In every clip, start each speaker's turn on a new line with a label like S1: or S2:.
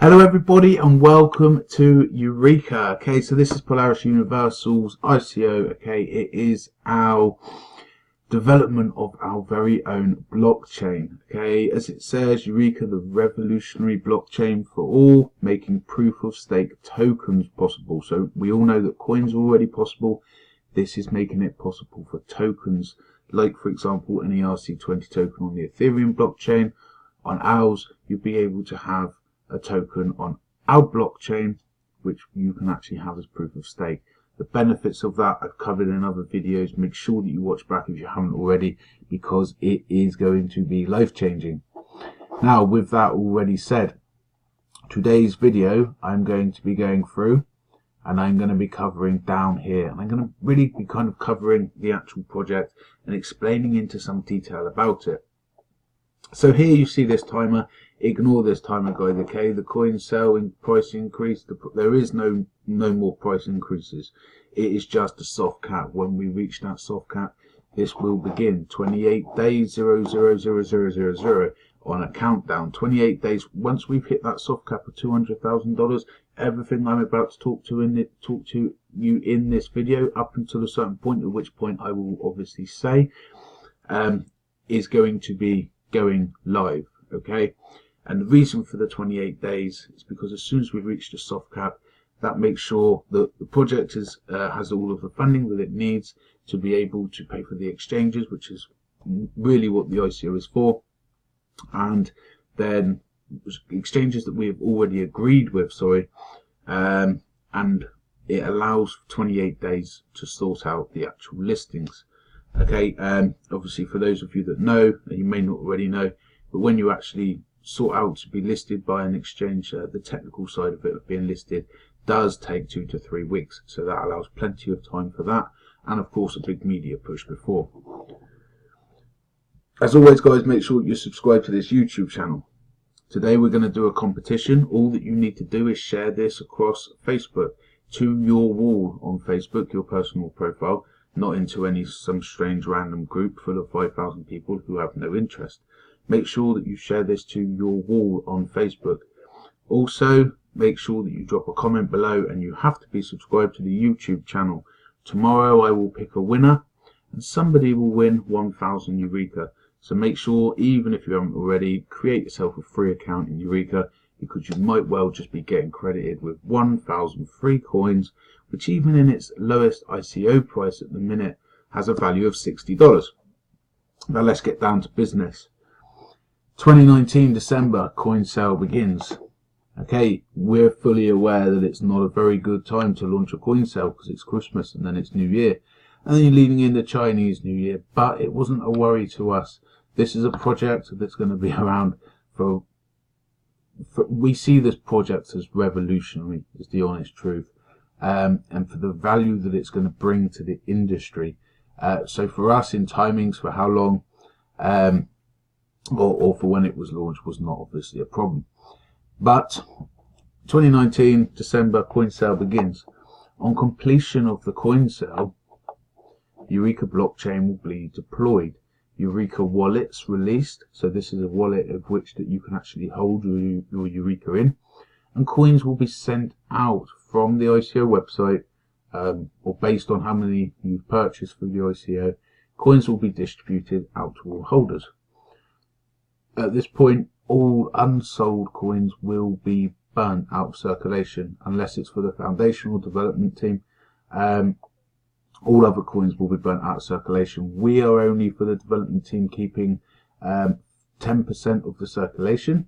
S1: Hello everybody and welcome to Eureka. Okay, so this is Polaris Universal's ICO. Okay, it is our development of our very own blockchain. Okay, as it says, Eureka, the revolutionary blockchain for all, making proof of stake tokens possible. So we all know that coins are already possible. This is making it possible for tokens, like for example an ERC20 token on the Ethereum blockchain. On ours, you'll be able to have a token on our blockchain which you can actually have as proof of stake. The benefits of that I've covered in other videos. Make sure that you watch back if you haven't already, because it is going to be life-changing. Now, with that already said, today's video I'm going to be going through and I'm going to be covering down here, and I'm going to really be kind of covering the actual project and explaining into some detail about it. So here you see this timer. Ignore this timer guide, okay? The coin sell in price increase. There is no more price increases. It is just a soft cap. When we reach that soft cap, this will begin. 28 days, 00000 on a countdown. 28 days. Once we've hit that soft cap of $200,000, everything I'm about to talk to you in this video, up until a certain point, at which point I will obviously say, is going to be going live. Okay, and the reason for the 28 days is because as soon as we've reached a soft cap, that makes sure that the project has all of the funding that it needs to be able to pay for the exchanges, which is really what the ICO is for, and then exchanges that we have already agreed with, and it allows 28 days to sort out the actual listings. Okay, obviously for those of you that know, and you may not already know, but when you actually sort out to be listed by an exchange, the technical side of it of being listed does take 2 to 3 weeks. So that allows plenty of time for that, and of course a big media push before. As always guys, make sure you're subscribed to this YouTube channel. Today we're going to do a competition. All that you need to do is share this across Facebook to your wall on Facebook, your personal profile, not into some strange random group full of 5,000 people who have no interest. Make sure that you share this to your wall on Facebook. Also, make sure that you drop a comment below, and you have to be subscribed to the YouTube channel. Tomorrow I will pick a winner, and somebody will win 1,000 Eureka. So make sure, even if you haven't already, create yourself a free account in Eureka, because you might well just be getting credited with 1,000 free coins, which even in its lowest ICO price at the minute has a value of $60. Now let's get down to business. 2019 December, coin sale begins. Okay, we're fully aware that it's not a very good time to launch a coin sale because it's Christmas and then it's New Year, and then you're leading into Chinese New Year, but it wasn't a worry to us. This is a project that's going to be around for we see this project as revolutionary, is the honest truth, and for the value that it's going to bring to the industry. So for us, in timings for how long, or for when it was launched, was not obviously a problem. But 2019 December, coin sale begins. On completion of the coin sale, Eureka blockchain will be deployed. Eureka wallets released, so this is a wallet of which that you can actually hold your Eureka in, and coins will be sent out from the ICO website, or based on how many you've purchased for the ICO, coins will be distributed out to all holders. At this point, all unsold coins will be burnt out of circulation, unless it's for the foundation or development team. All other coins will be burnt out of circulation. We are only, for the development team, keeping 10% of the circulation,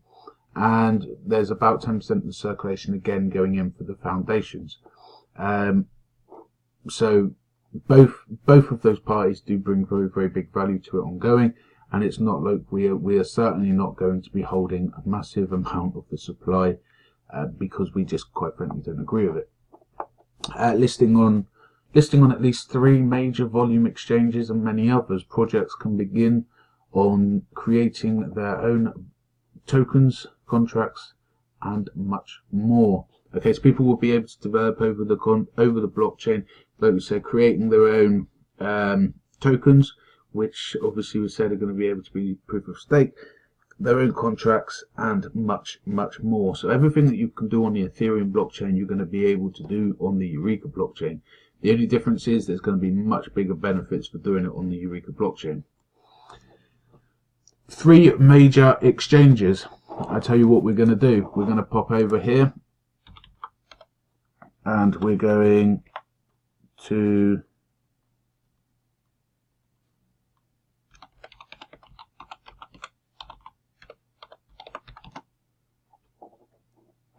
S1: and there's about 10% of the circulation again going in for the foundations. So both of those parties do bring very, very big value to it ongoing, and it's not like we are certainly not going to be holding a massive amount of the supply, because we just quite frankly don't agree with it. Listing on at least 3 major volume exchanges and many others, projects can begin on creating their own tokens, contracts, and much more. Okay, so people will be able to develop over the blockchain, like we said, creating their own tokens, which obviously we said are going to be able to be proof of stake, their own contracts, and much more. So everything that you can do on the Ethereum blockchain, you're going to be able to do on the Eureka blockchain. The only difference is there's going to be much bigger benefits for doing it on the Eureka blockchain. 3 major exchanges. I tell you what we're going to do. We're going to pop over here and we're going to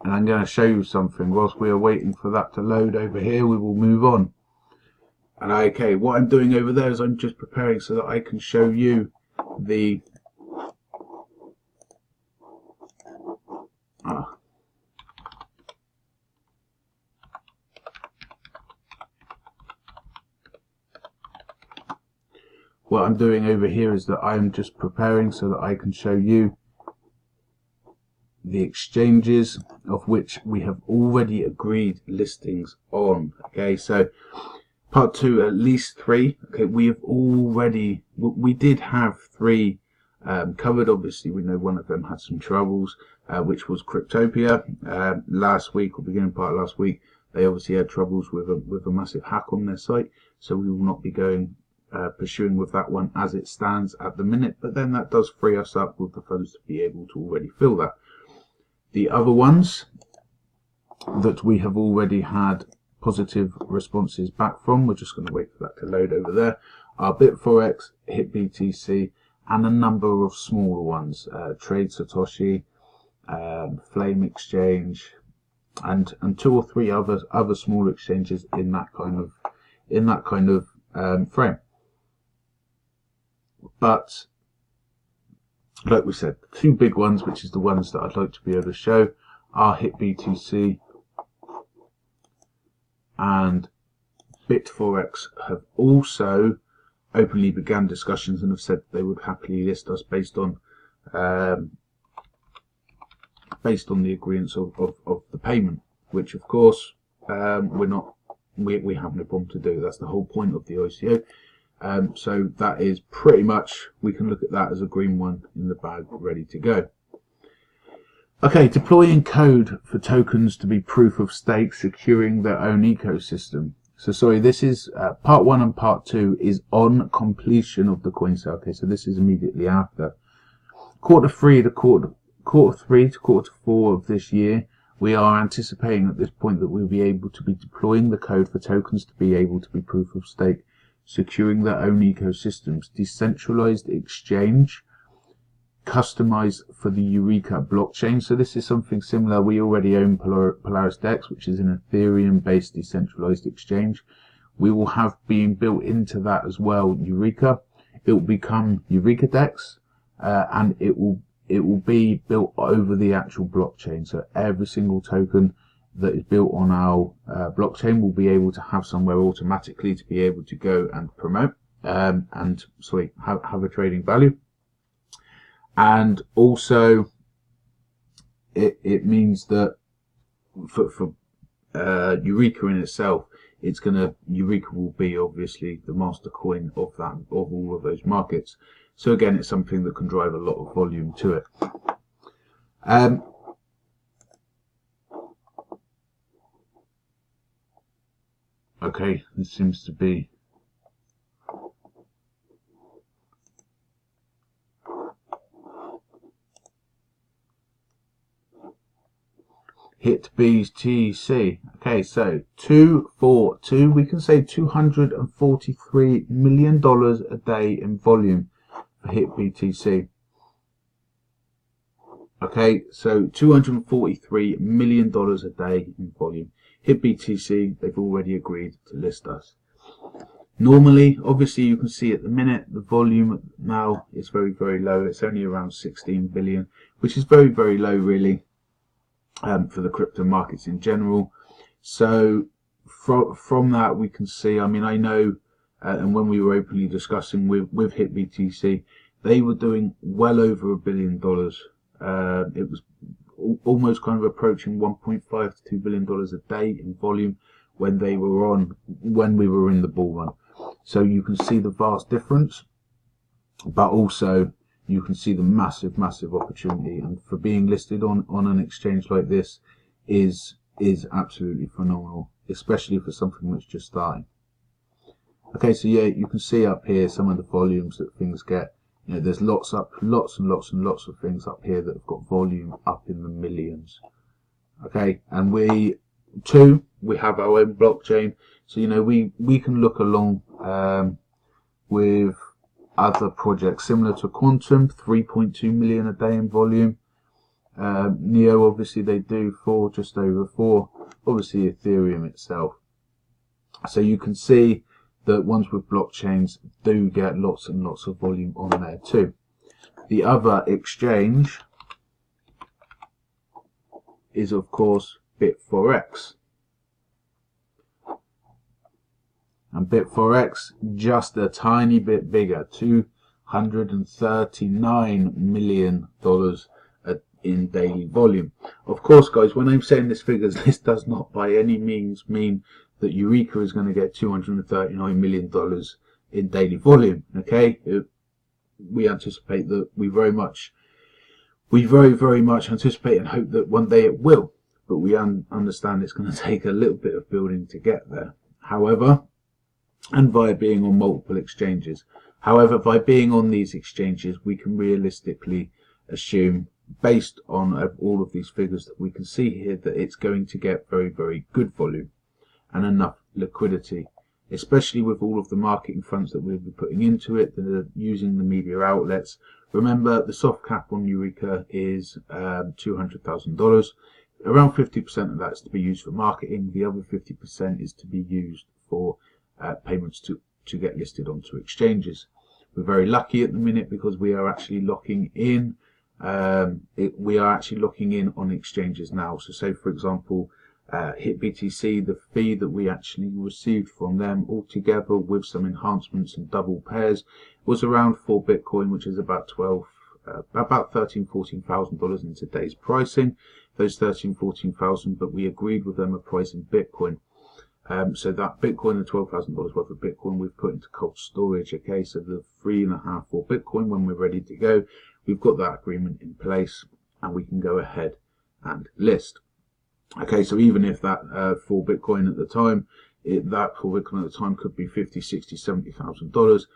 S1: and I'm going to show you something. Whilst we are waiting for that to load over here, we will move on. And okay, what I'm doing over there is I'm just preparing so that I can show you the what I'm doing over here is that I'm just preparing so that I can show you the exchanges of which we have already agreed listings on. Okay, so part 2, at least 3. Okay, we have already, we did have 3 covered. Obviously we know one of them had some troubles, which was Cryptopia. Last week, or beginning part of last week, they obviously had troubles with a massive hack on their site, so we will not be going pursuing with that one as it stands at the minute, but then that does free us up with the funds to be able to already fill that. The other ones that we have already had positive responses back from, we're just going to wait for that to load over there, are Bitforex, HitBTC, and a number of smaller ones, Trade Satoshi, Flame Exchange, and 2 or 3 other small exchanges in that kind of frame. But like we said, the 2 big ones, which is the ones that I'd like to be able to show, are HitBTC and Bitforex have also openly began discussions and have said they would happily list us based on the agreements of the payment, which of course we have no problem to do. That's the whole point of the ICO. So that is pretty much, we can look at that as a green one in the bag, ready to go. Okay, deploying code for tokens to be proof of stake, securing their own ecosystem. So sorry, this is part 1 and part 2 is on completion of the coin sale. Okay, so this is immediately after. Quarter 3 to quarter 4 of this year, we are anticipating at this point that we'll be able to be deploying the code for tokens to be able to be proof of stake, securing their own ecosystems, decentralized exchange, customized for the Eureka blockchain. So this is something similar. We already own Polaris DEX, which is an Ethereum based decentralized exchange. We will have being built into that as well Eureka. It will become Eureka DEX, and it will be built over the actual blockchain. So every single token that is built on our blockchain will be able to have somewhere automatically to be able to go and promote have a trading value. And also it means that for Eureka in itself, Eureka will be obviously the master coin of all of those markets. So again, it's something that can drive a lot of volume to it. Okay, this seems to be HitBTC. Okay, so 242, we can say $243 million a day in volume for HitBTC. Okay, so $243 million a day in volume. HitBTC, they've already agreed to list us. Normally, obviously, you can see at the minute the volume now is very, very low. It's only around 16 billion, which is very, very low, really, for the crypto markets in general. So from that, we can see. I mean, I know, and when we were openly discussing with HitBTC, they were doing well over $1 billion. It was almost kind of approaching 1.5 to $2 billion a day in volume when we were in the bull run. So you can see the vast difference, but also you can see the massive opportunity, and for being listed on an exchange like this is absolutely phenomenal, especially for something that's just starting. Okay, so yeah, you can see up here some of the volumes that things get. You know, there's lots and lots of things up here that have got volume up in the millions. Okay, and we have our own blockchain, so you know we can look along with other projects similar to Quantum, 3.2 million a day in volume. Neo, obviously they do for just over 4. Obviously Ethereum itself. So you can see that ones with blockchains do get lots and lots of volume on there too. The other exchange is of course Bit4x. And Bit4x just a tiny bit bigger, $239 million in daily volume. Of course, guys, when I'm saying this figures, this does not by any means mean that Eureka is going to get $239 million in daily volume. Okay, we anticipate that we very much anticipate and hope that one day it will, but we understand it's going to take a little bit of building to get there. However, and via being on multiple exchanges. However, by being on these exchanges, we can realistically assume, based on all of these figures that we can see here, that it's going to get very good volume and enough liquidity, especially with all of the marketing funds that we'll be putting into it, that are using the media outlets. Remember, the soft cap on Eureka is $200,000. Around 50% of that is to be used for marketing. The other 50% is to be used for payments to get listed onto exchanges. We're very lucky at the minute because we are actually locking in. We are actually locking in on exchanges now. So, say for example, HitBTC, the fee that we actually received from them altogether with some enhancements and double pairs was around 4 Bitcoin, which is about $13,000-14,000 in today's pricing. Those 13,000-14,000, but we agreed with them a price in Bitcoin. So that Bitcoin and $12,000 worth of Bitcoin we've put into cold storage. Okay, so the 3.5 for Bitcoin, when we're ready to go, we've got that agreement in place and we can go ahead and list. Okay, so even if that for Bitcoin at the time, could be $50,000, $60,000, $70,000.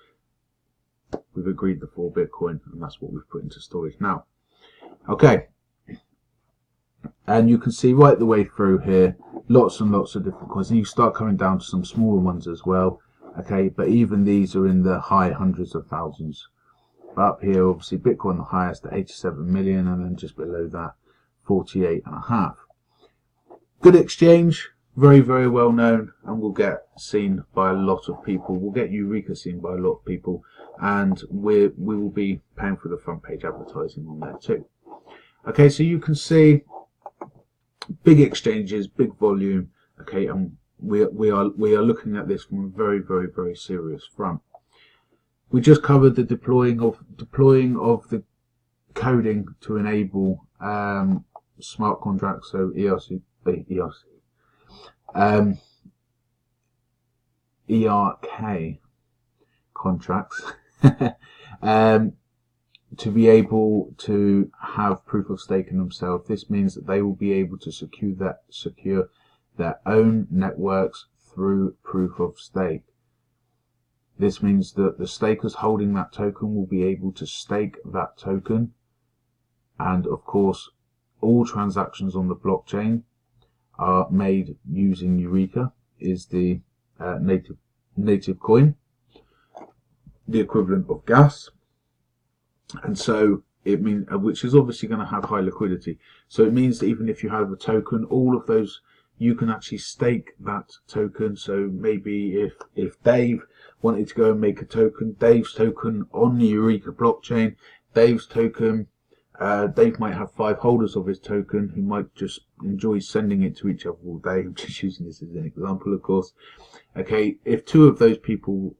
S1: We've agreed the 4 Bitcoin, and that's what we've put into storage now. Okay, and you can see right the way through here, lots and lots of different coins, and you start coming down to some smaller ones as well. Okay, but even these are in the high hundreds of thousands. Up here, obviously, Bitcoin the highest at 87 million, and then just below that, 48.5. Good exchange, very well known, and will get seen by a lot of people. We'll get Eureka seen by a lot of people, and we will be paying for the front page advertising on there too. Okay, so you can see big exchanges, big volume. Okay, and we are looking at this from a very serious front. We just covered the deploying of the coding to enable smart contracts, so ERK contracts to be able to have proof of stake in themselves. This means that they will be able to secure their own networks through proof of stake. This means that the stakers holding that token will be able to stake that token, and of course all transactions on the blockchain are made using Eureka, is the native coin, the equivalent of gas, and so it means, which is obviously going to have high liquidity. So it means that even if you have a token, all of those, you can actually stake that token. So maybe if Dave wanted to go and make a token, Dave's token on the Eureka blockchain, Dave's token, Dave might have 5 holders of his token who might just enjoy sending it to each other all day. I'm just using this as an example, of course. Okay, if 2 of those people,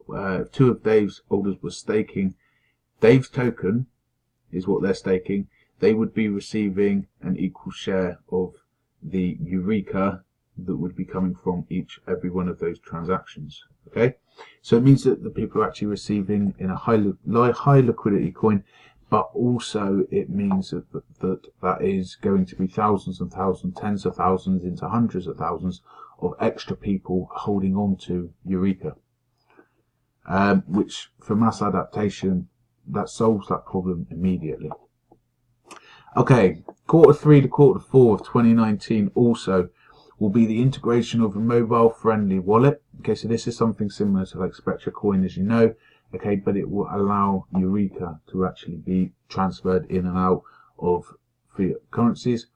S1: 2 of Dave's holders were staking Dave's token, is what they're staking, they would be receiving an equal share of the Eureka that would be coming from every one of those transactions. Okay, so it means that the people are actually receiving in a high liquidity coin, but also it means that is going to be thousands and thousands, tens of thousands into hundreds of thousands of extra people holding on to Eureka, which for mass adaptation, that solves that problem immediately. Okay, Q3 to Q4 of 2019 also will be the integration of a mobile-friendly wallet. Okay, so this is something similar to like Spectra Coin, as you know. Okay, but it will allow Eureka to actually be transferred in and out of fiat currencies.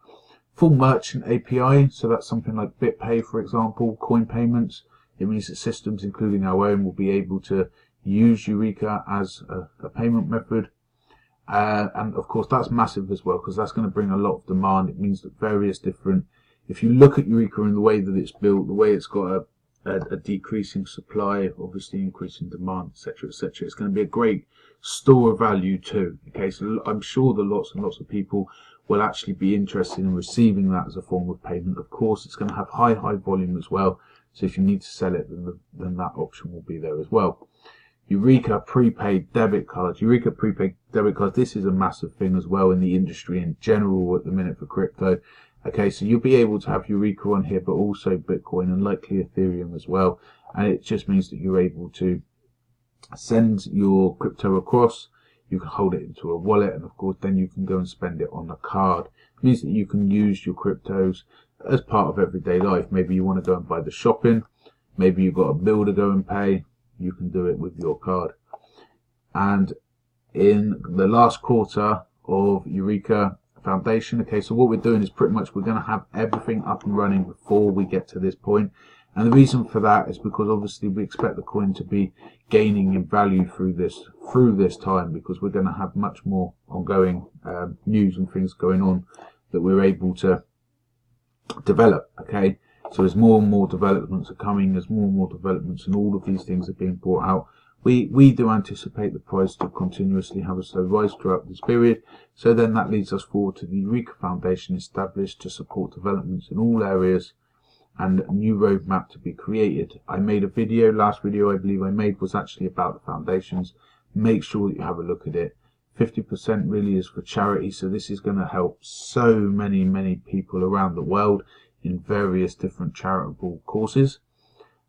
S1: Full merchant API, so that's something like BitPay, for example, coin payments. It means that systems, including our own, will be able to use Eureka as a payment method. And of course, that's massive as well, because that's going to bring a lot of demand. It means that various different, if you look at Eureka and the way that it's built, the way it's got a decreasing supply, obviously increasing demand, etc., etc., it's going to be a great store of value too. Okay, so I'm sure that lots and lots of people will actually be interested in receiving that as a form of payment. Of course, it's going to have high volume as well. So if you need to sell it, then that option will be there as well. Eureka prepaid debit cards. Eureka prepaid debit cards. This is a massive thing as well in the industry in general at the minute for crypto. Okay, so you'll be able to have Eureka on here, but also Bitcoin and likely Ethereum as well. And it just means that you're able to send your crypto across. You can hold it into a wallet, and of course, then you can go and spend it on a card. It means that you can use your cryptos as part of everyday life. Maybe you want to go and buy the shopping. Maybe you've got a bill to go and pay. You can do it with your card. And in the last quarter of Eureka Foundation, okay, so what we're doing is pretty much we're going to have everything up and running before we get to this point. And the reason for that is because obviously we expect the coin to be gaining in value through this time, because we're going to have much more ongoing news and things going on that we're able to develop. Okay, so as more and more developments are coming, as more and more developments and all of these things are being brought out, we do anticipate the price to continuously have a slow rise throughout this period. So then that leads us forward to the Eureka Foundation established to support developments in all areas and a new roadmap to be created. I made a video, last video I believe I made was actually about the foundations. Make sure that you have a look at it. 50% really is for charity, so this is going to help so many people around the world in various different charitable causes.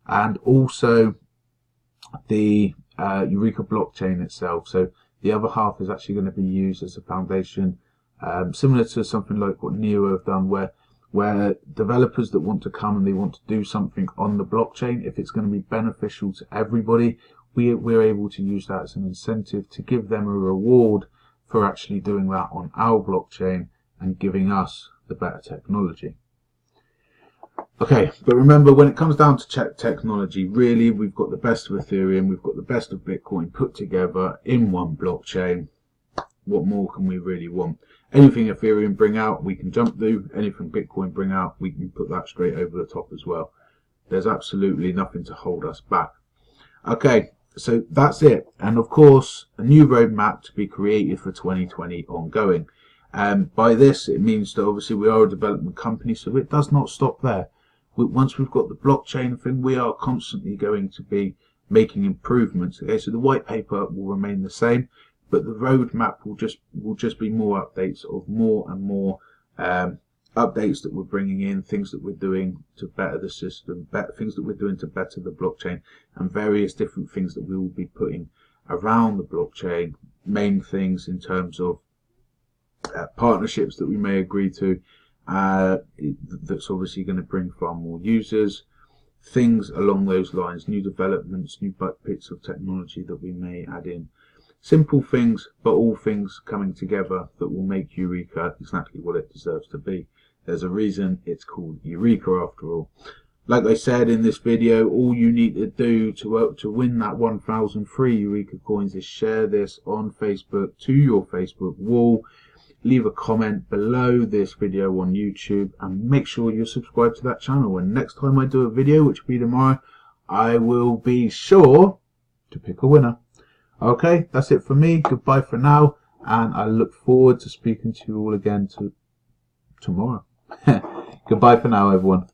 S1: And also the Eureka blockchain itself. So the other half is actually going to be used as a foundation, similar to something like what Neo have done, where developers that want to come and they want to do something on the blockchain, if it's going to be beneficial to everybody, we're able to use that as an incentive to give them a reward for actually doing that on our blockchain and giving us the better technology. Okay, but remember, when it comes down to technology, really, we've got the best of Ethereum, we've got the best of Bitcoin put together in one blockchain. What more can we really want? Anything Ethereum bring out, we can jump through. Anything Bitcoin bring out, we can put that straight over the top as well. There's absolutely nothing to hold us back. Okay, so that's it. And of course, a new roadmap to be created for 2020 ongoing. By this, it means that obviously we are a development company, so it does not stop there. Once we've got the blockchain thing, we are constantly going to be making improvements. Okay, so the white paper will remain the same, but the roadmap will just be more updates of more and more updates that we're bringing in, things that we're doing to better the system, things that we're doing to better the blockchain, and various different things that we will be putting around the blockchain. Main things in terms of partnerships that we may agree to, that's obviously going to bring far more users, things along those lines, new developments, new bits of technology that we may add in. Simple things, but all things coming together that will make Eureka exactly what it deserves to be. There's a reason it's called Eureka after all. Like I said in this video, all you need to do to win that 1,000 free Eureka coins is share this on Facebook to your Facebook wall. Leave a comment below this video on YouTube and make sure you're subscribed to that channel. And next time I do a video, which will be tomorrow, I will be sure to pick a winner. Okay, that's it for me. Goodbye for now, and I look forward to speaking to you all again tomorrow. Goodbye for now, everyone.